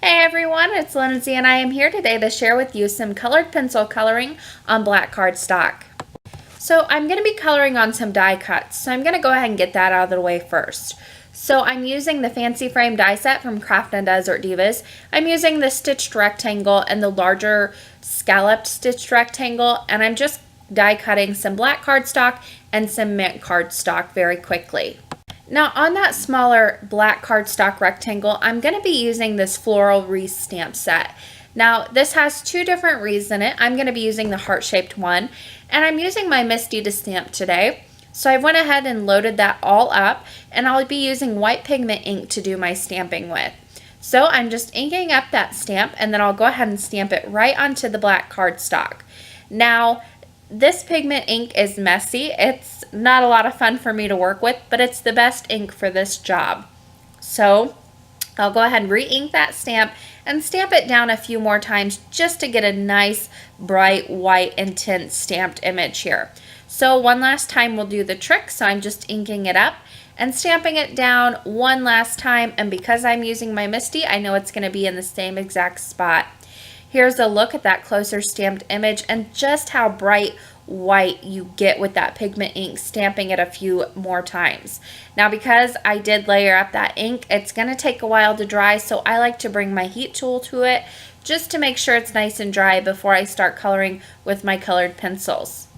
Hey everyone, it's Lindsay and I am here today to share with you some colored pencil coloring on black cardstock. So I'm going to be coloring on some die cuts, so I'm going to go ahead and get that out of the way first. So I'm using the Fancy Frame die set from Craft and Desert Divas. I'm using the stitched rectangle and the larger scalloped stitched rectangle, and I'm just die cutting some black cardstock and some mint cardstock very quickly. Now on that smaller black cardstock rectangle, I'm going to be using this Floral Wreath stamp set. Now this has two different wreaths in it. I'm going to be using the heart-shaped one, and I'm using my Misty to stamp today. So I went ahead and loaded that all up, and I'll be using white pigment ink to do my stamping with. So I'm just inking up that stamp, and then I'll go ahead and stamp it right onto the black cardstock. Now this pigment ink is messy. It's not a lot of fun for me to work with, but it's the best ink for this job. So I'll go ahead and re-ink that stamp and stamp it down a few more times just to get a nice bright white intense stamped image here. So one last time we'll do the trick. So I'm just inking it up and stamping it down one last time, and because I'm using my Misty, I know it's going to be in the same exact spot. Here's a look at that closer stamped image and just how bright white you get with that pigment ink stamping it a few more times. Now because I did layer up that ink, it's going to take a while to dry, so I like to bring my heat tool to it just to make sure it's nice and dry before I start coloring with my colored pencils.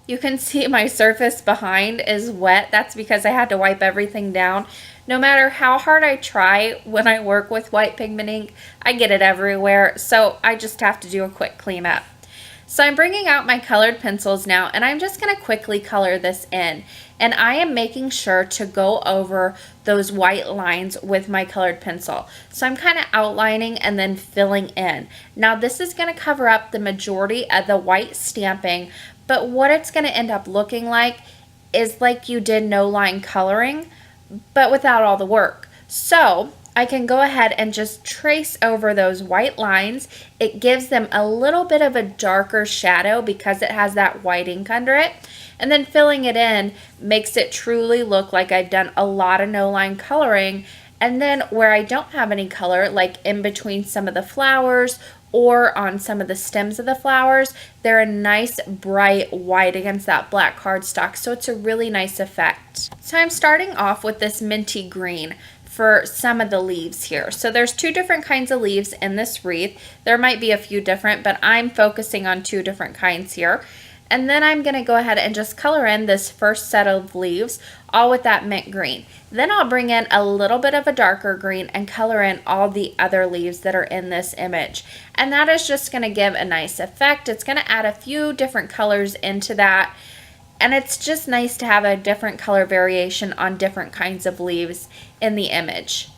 You can see my surface behind is wet. That's because I had to wipe everything down. No matter how hard I try when I work with white pigment ink, I get it everywhere, so I just have to do a quick cleanup. So I'm bringing out my colored pencils now, and I'm just going to quickly color this in. And I am making sure to go over those white lines with my colored pencil. So I'm kind of outlining and then filling in. Now this is going to cover up the majority of the white stamping, but what it's going to end up looking like is like you did no line coloring, but without all the work. So I can go ahead and just trace over those white lines. It gives them a little bit of a darker shadow because it has that white ink under it. And then filling it in makes it truly look like I've done a lot of no line coloring. And then where I don't have any color, like in between some of the flowers or on some of the stems of the flowers, they're a nice bright white against that black cardstock, so it's a really nice effect. So I'm starting off with this minty green for some of the leaves here. So there's two different kinds of leaves in this wreath. There might be a few different, but I'm focusing on two different kinds here. And then I'm going to go ahead and just color in this first set of leaves all with that mint green. Then I'll bring in a little bit of a darker green and color in all the other leaves that are in this image. And that is just going to give a nice effect. It's going to add a few different colors into that. And it's just nice to have a different color variation on different kinds of leaves in the image.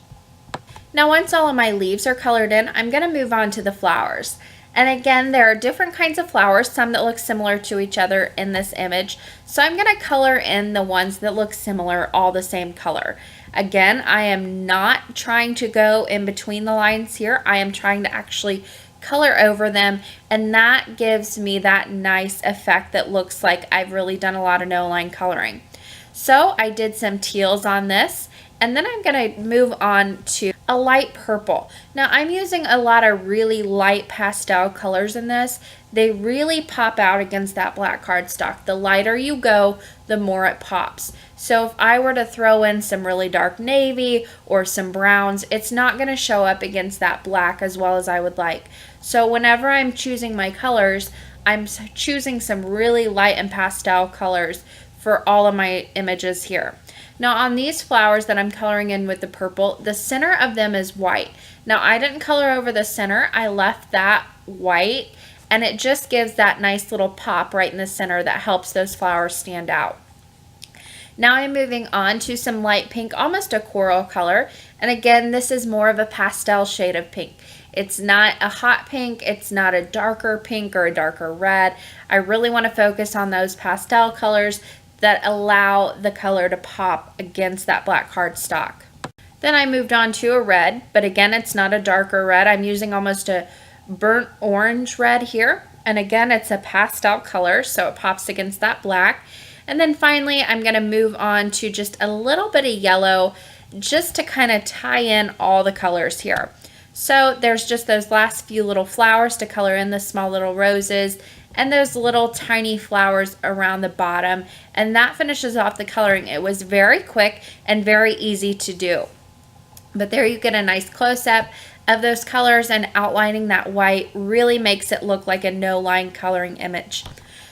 Now once all of my leaves are colored in, I'm going to move on to the flowers. And again, there are different kinds of flowers, some that look similar to each other in this image. So I'm going to color in the ones that look similar, all the same color. Again, I am not trying to go in between the lines here. I am trying to actually color over them, and that gives me that nice effect that looks like I've really done a lot of no line coloring. So I did some teals on this, and then I'm going to move on to a light purple. Now I'm using a lot of really light pastel colors in this. They really pop out against that black cardstock. The lighter you go, the more it pops. So if I were to throw in some really dark navy or some browns, it's not going to show up against that black as well as I would like. So whenever I'm choosing my colors, I'm choosing some really light and pastel colors for all of my images here. Now on these flowers that I'm coloring in with the purple, the center of them is white. Now I didn't color over the center, I left that white, and it just gives that nice little pop right in the center that helps those flowers stand out. Now I'm moving on to some light pink, almost a coral color, and again this is more of a pastel shade of pink. It's not a hot pink, it's not a darker pink or a darker red. I really want to focus on those pastel colors that allow the color to pop against that black cardstock. Then I moved on to a red, but again it's not a darker red. I'm using almost a burnt orange red here, and again it's a pastel color, so it pops against that black. And then finally I'm going to move on to just a little bit of yellow just to kind of tie in all the colors here. So there's just those last few little flowers to color in, the small little roses and those little tiny flowers around the bottom, and that finishes off the coloring. It was very quick and very easy to do. But there you get a nice close-up of those colors, and outlining that white really makes it look like a no-line coloring image.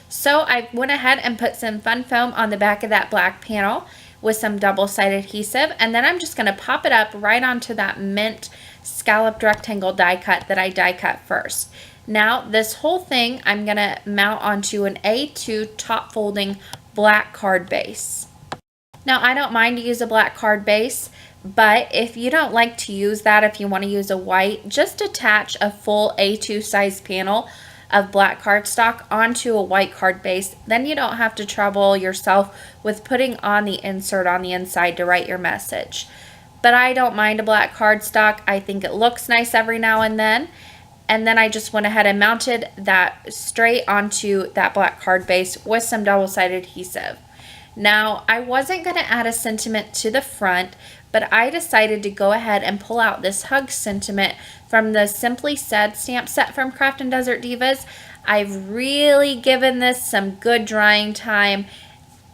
So I went ahead and put some fun foam on the back of that black panel with some double-sided adhesive, and then I'm just going to pop it up right onto that mint scalloped rectangle die cut that I die cut first. Now this whole thing I'm going to mount onto an A2 top folding black card base. Now I don't mind to use a black card base, but if you don't like to use that, if you want to use a white, just attach a full A2 size panel of black cardstock onto a white card base. Then you don't have to trouble yourself with putting on the insert on the inside to write your message. But I don't mind a black cardstock. I think it looks nice every now and then. And then I just went ahead and mounted that straight onto that black card base with some double-sided adhesive. Now, I wasn't going to add a sentiment to the front, but I decided to go ahead and pull out this hug sentiment from the Simply Said stamp set from Craft and Desert Divas. I've really given this some good drying time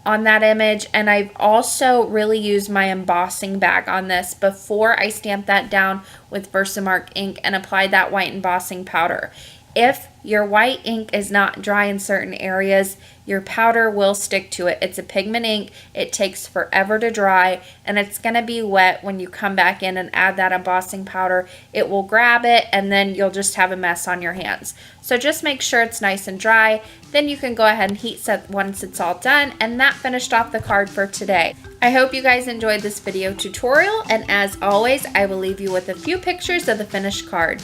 on that image, and I've also really used my embossing bag on this before I stamped that down with Versamark ink and applied that white embossing powder. If your white ink is not dry in certain areas, your powder will stick to it. It's a pigment ink. It takes forever to dry, and it's going to be wet when you come back in and add that embossing powder. It will grab it, and then you'll just have a mess on your hands. So just make sure it's nice and dry. Then you can go ahead and heat set once it's all done, and that finished off the card for today. I hope you guys enjoyed this video tutorial, and as always, I will leave you with a few pictures of the finished card.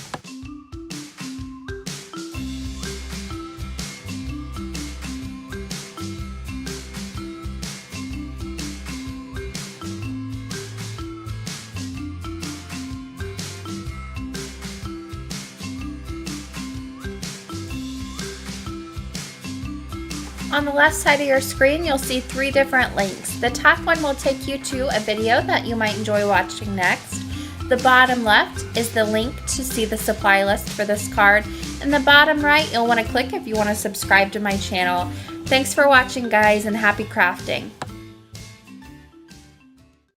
On the left side of your screen, you'll see 3 different links. The top one will take you to a video that you might enjoy watching next. The bottom left is the link to see the supply list for this card. And the bottom right, you'll want to click if you want to subscribe to my channel. Thanks for watching, guys, and happy crafting.